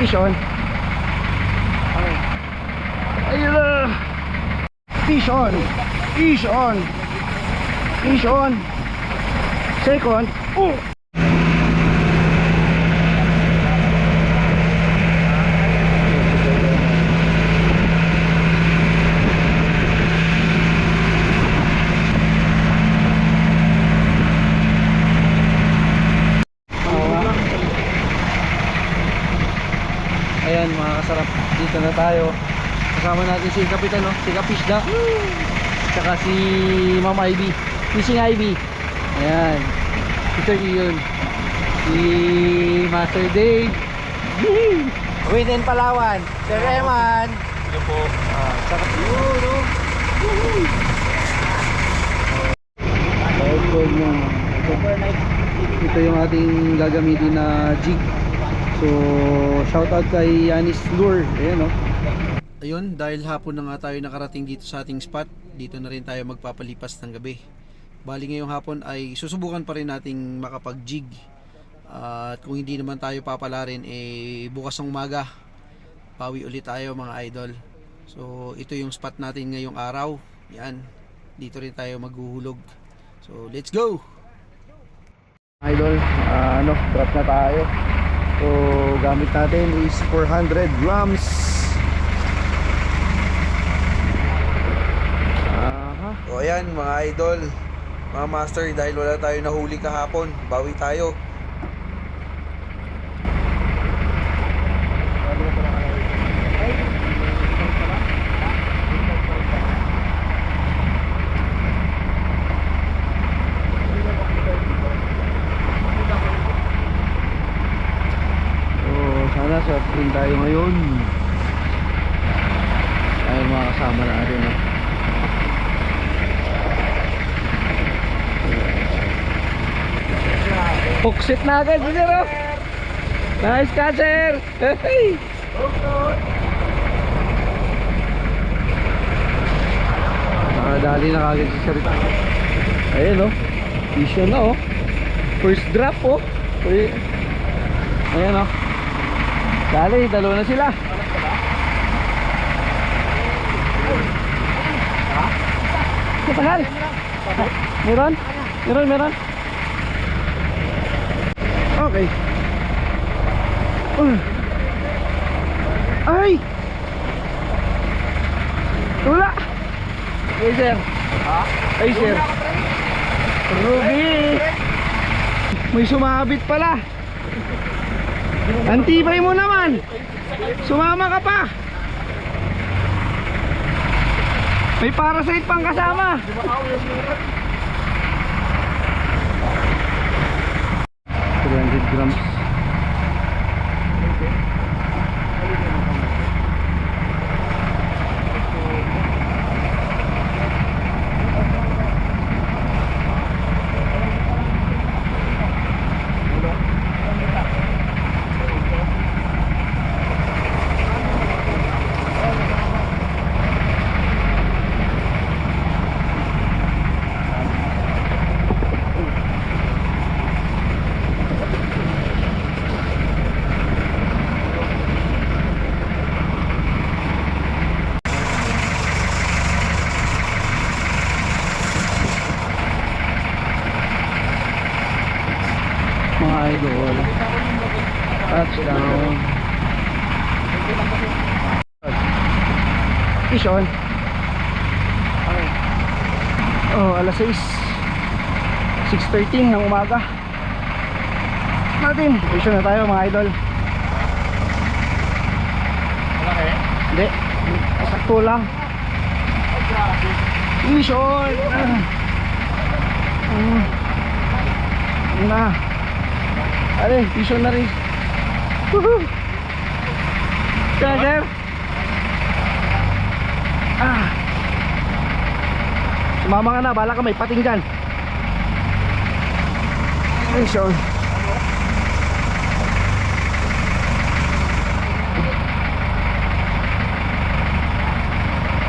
Fish on. Okay. Ayun na. Fish on. Fish on. Fish on. Second. Oh. Ayan mga kasarap, dito na tayo. Kasama natin si Kapitan, no? Si Kapishda, tsaka si Ma'am Ivy, Fishing Ivy. Ayan, si Sir Iyon, si Master Dave, Win in Palawan, Sir Eman. Hello po. Tsaka yun, no? Ito yung ating gagamitin na jig. So, shoutout kay Yanis Lure. Ayan, no? Ayun, dahil hapon na nga tayo nakarating dito sa ating spot, dito na rin tayo magpapalipas ng gabi. Bali ngayong hapon ay susubukan pa rin nating makapag-jig. At kung hindi naman tayo papala rin, bukas ng umaga, pawi ulit tayo mga idol. So, ito yung spot natin ngayong araw. Yan, dito rin tayo maghuhulog. So, let's go! Idol, drop na tayo. So gamit natin is 400 grams. O ayan mga idol, mga master, dahil wala tayo nahuli kahapon, bawi tayo. Surf rin tayo ngayon. Ayun mga kasama natin, no? Hooksit na agad, sir, oh. Nice catcher. Hey. Nakadali na kagad si sir. Ayun, no? Fish na, oh. First drop, oh. Ayan, oh. Dali, dalawa na sila. Tagal. Meron? Meron. Okay. Ay! Wala! Hey sir. Hey sir. Ruby! May sumabit pala. Antibay mo naman. Sumama ka pa. May parasite pang kasama. 300 grams. Mga idol, touchdown. Fish on. Oh, alas 6, 6:13 ng umaga natin. Fish on na tayo mga idol. Malaki? Hindi, sakto lang. Fish on. Na. Ay, fish on na rin. Woohoo! Sir. Sumama ka na, bala ka may pating dyan. Fish on.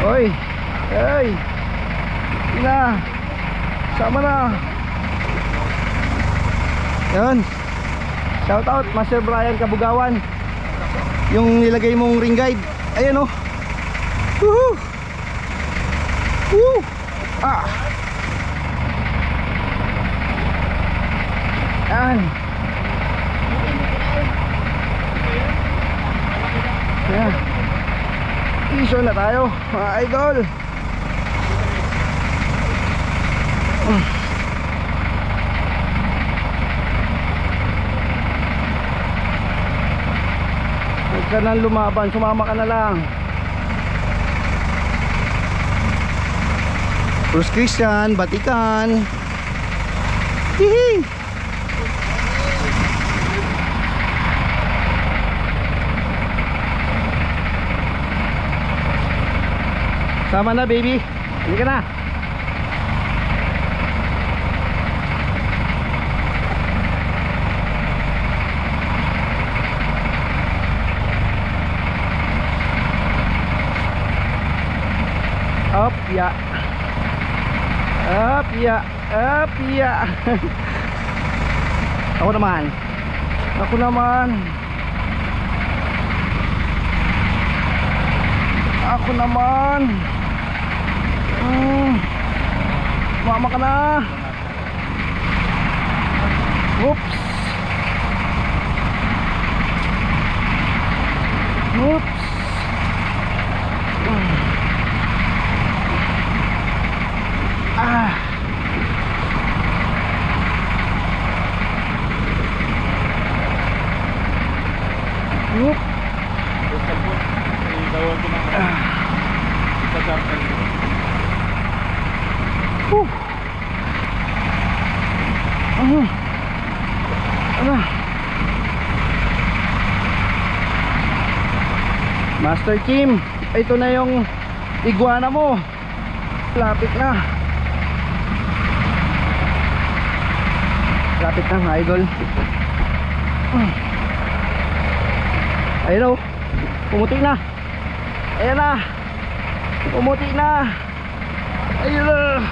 Oy! Hey! Ina! Sama na! Yan! Shout out Master Brian Kabugawan. yung nilagay mong ring guide. Ayan oh. Woohoo! Woo! Ah! Yan. Yan. Iso na tayo mga idol. Huwag ka nang lumaban, sumama ka na lang. Bruce Christian, batikan. Hihi. Sama na baby. Hindi ka na. Up ya. Up ya. Up ya. Ako naman. Ako naman. Ako naman. Mama ka na. Oops. Oops. Ah. Oop. Ano? Master Kim, ito na yung iguana mo. Lapit na. Lapit na mga idol. Ayun o, pumuti na. Ayan na, pumuti na. Ayun na.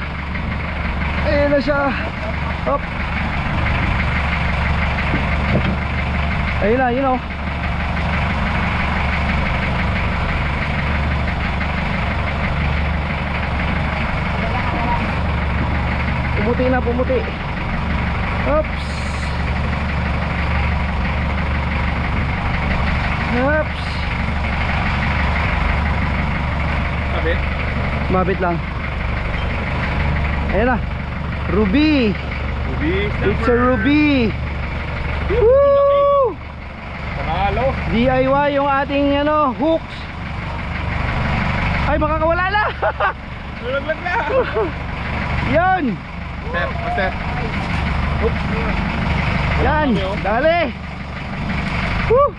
Ayun na siya. Hop. Ayun na, yun o. Pumuti na, pumuti. Oops. Oops. Mabit? Mabit lang. Ayan na. Ruby. Ruby. It's a ruby. Woo! Panalo. DIY yung ating ano, hooks. Ay, makakawala na. Nalaglag na. Yan. Step, step. Oops. Yan. Dali. Woo!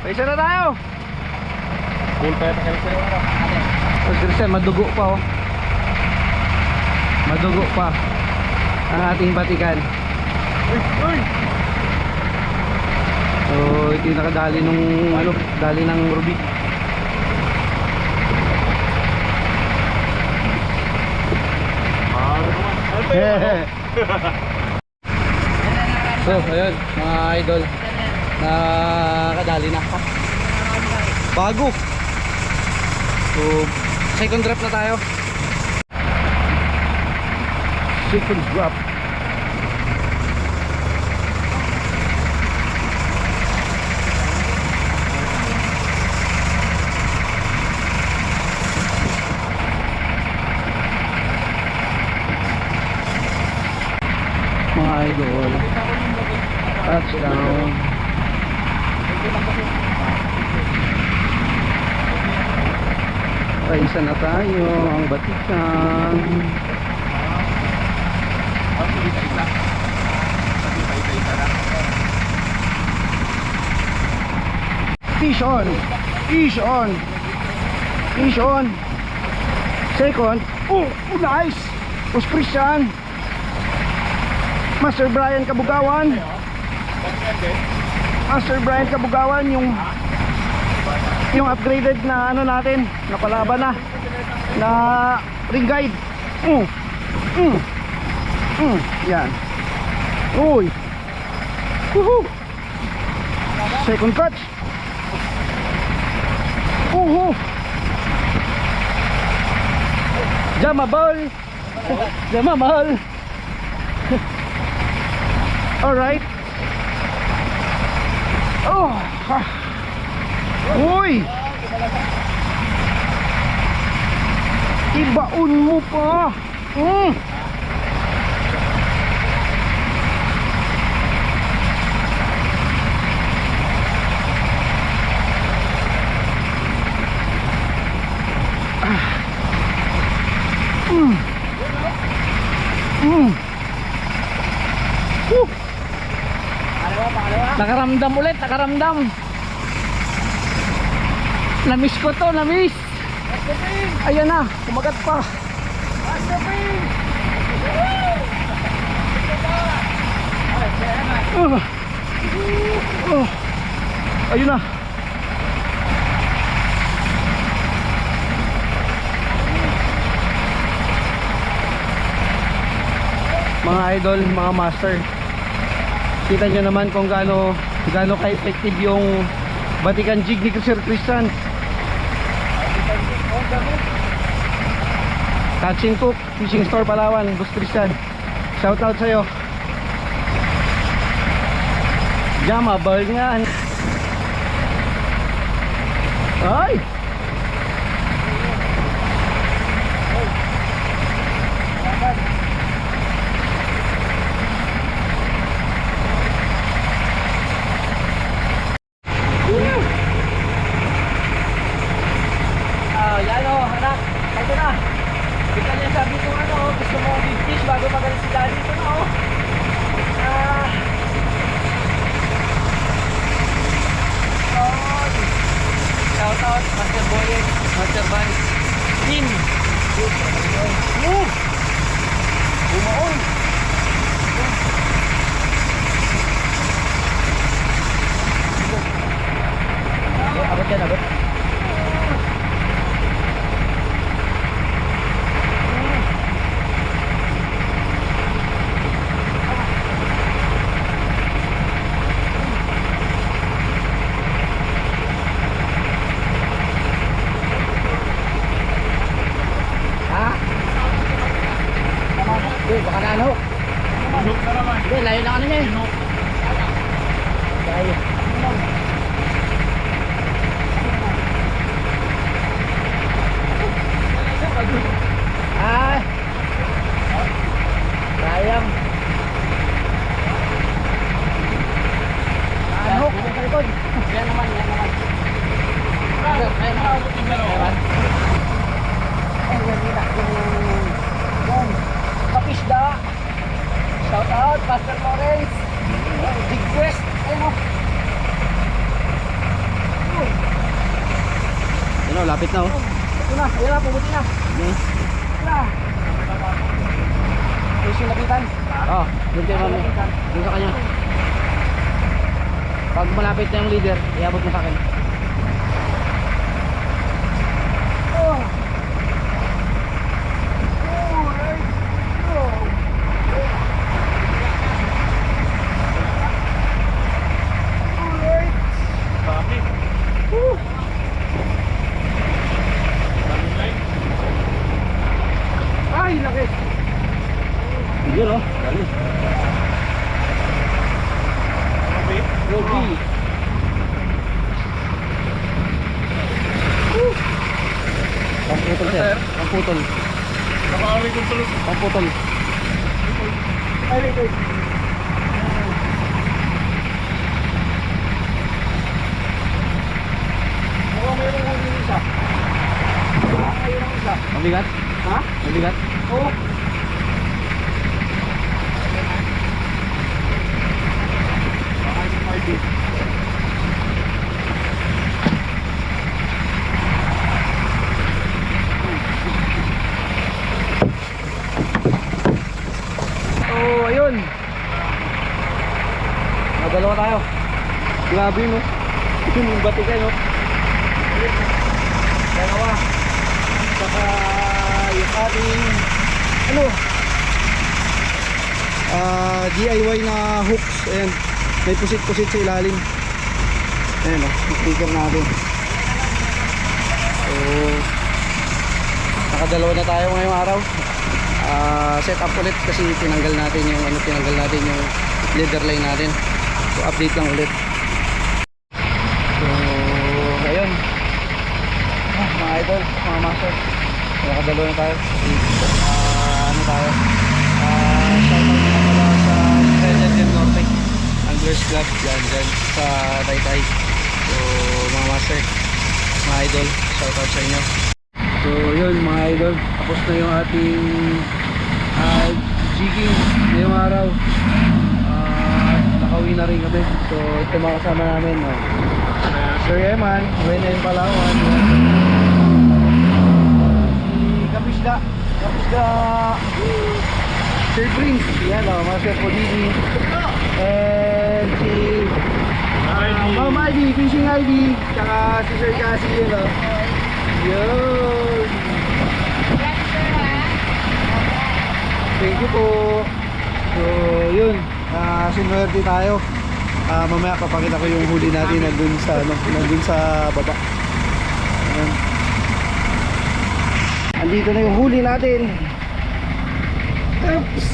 Paisa na tayo. Cool pa yung kalsero. Pagkirsan, madugo pa oh. Madugo pa ang ating batikan. Uy! So ito yung nakadali nung ano, dali ng ruby. So ayun mga idol, nakadali na bago. So second drop na tayo. Second drop. Mga idol, touchdown. Paisa na tayo ang batikan. Fish on. Fish on. Fish on. Second. Oh, nice. Was Christian. Master Brian Kabugawan. Master Brian Kabugawan yung upgraded na ano natin, napalaban na ring guide. Yan. Uy. Woohoo. Second catch. Jammable. Jammable. Alright. Oh. Uy. Ibaon mo pa. Nakaramdam ulit, nakaramdam. Namiss ko to, namiss. Ayan na, kumagat pa. Ayun na. Mga idol, mga master, kita nyo naman kung gaano ka-effective yung batikan jig ni Sir Christian. Catching Cook Fishing Store Palawan, Boss Christian, shout out sa'yo. Jammable nga. Ay! Yan o, anak. Ito na. Ika niya sabi ko gusto mo big fish bago magaling si Daddy. Ito na o. Shout out, Master Boyen, Master Ban. Team. Bumaon. Abot yan, abot. Baka na ano? Hindi, layo ng ano niya eh. Layo. Ah! Sayang. Ano? Yan naman, yan naman. Ayan naman. Ayan, kapisda. Shout out, Pastor Lawrence. Big Quest. Ayun o. Yun o, lapit na o. Ito na, ayun na, pumuti na. Ito na. Ayun yung lapitan. Oh, doon kayo mami. Doon sa kanya. Pag malapit na yung leader, iabot mo sa akin. Ay, laki. Yun o, dali. Yogi. Pamputol sir, pamputol. Nakakawin kong tulog. Pamputol. Ay, wait. Mayroon ko din isa. Mayroon isa. Mabigat? Ha? Mabigat? Oo. Oh, ayun. Nadalawa tayo. Grabe no. Yun yung batikan no. Dalawa. Saka yung ating DIY na hooks. Ayan, may pusit-pusit sa ilalim. Ayan o, sticker natin. nakadalawa na tayo ngayong araw. Set up ulit kasi tinanggal natin yung leader line natin. So update lang ulit. So ayun, mga idol, mga master, nakadalawa na tayo. Ano tayo, shoutout na pala sa Estrella del Norte Anglers Club dyan sa Taytay. So mga master, mga idol, shoutout sa inyo. So yun mga idol, tapos na yung ating jigging ngayong araw. Nakauwi na rin kami. So ito mga kasama namin, Sir Eman, Wenen Palawan, si Kapisda Sir Prince, yan Master Podini, and si Ma'am ID, Fishing ID, tsaka si Sir Cassie, yun yun. Thank you po. So yun, sinuwerte tayo. Mamaya papakita ko yung huli natin nandun sa baba. Ayan. Andito na yung huli natin. Oops.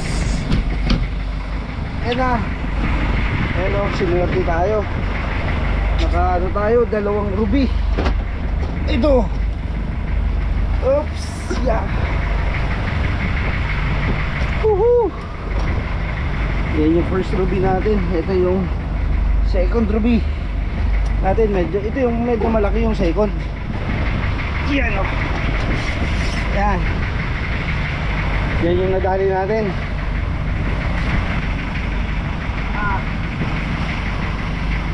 Ayan na. Ayan o, sinuwerte tayo. Naka tayo, 2 ruby. Ito. Oops. Yeah. Woohoo! Yan yung first ruby natin. Ito yung second ruby natin. Ito yung medyo malaki yung second. Yan o. Yan. Yan yung nadali natin.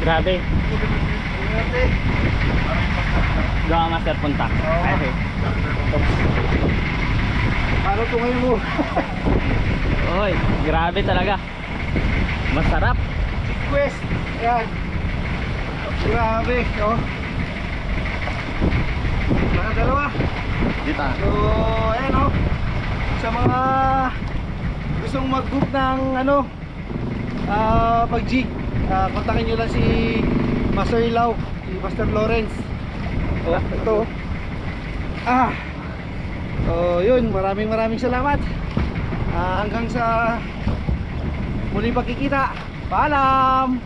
Grabe. Grabe. Gawa master punta. Okay. Paano ito ngayon mo? Oy, grabe talaga. Masarap. Request. Ayan. Grabe. Oh. Dalawa. Dita. So, ayan o. Sa mga gustong mag-book ng pag-jig, kontakin nyo lang si Master Ilaw, si Master Lawrence. Oh, ito. So, yun. Maraming salamat. Hanggang sa muling pagkikita. Paalam!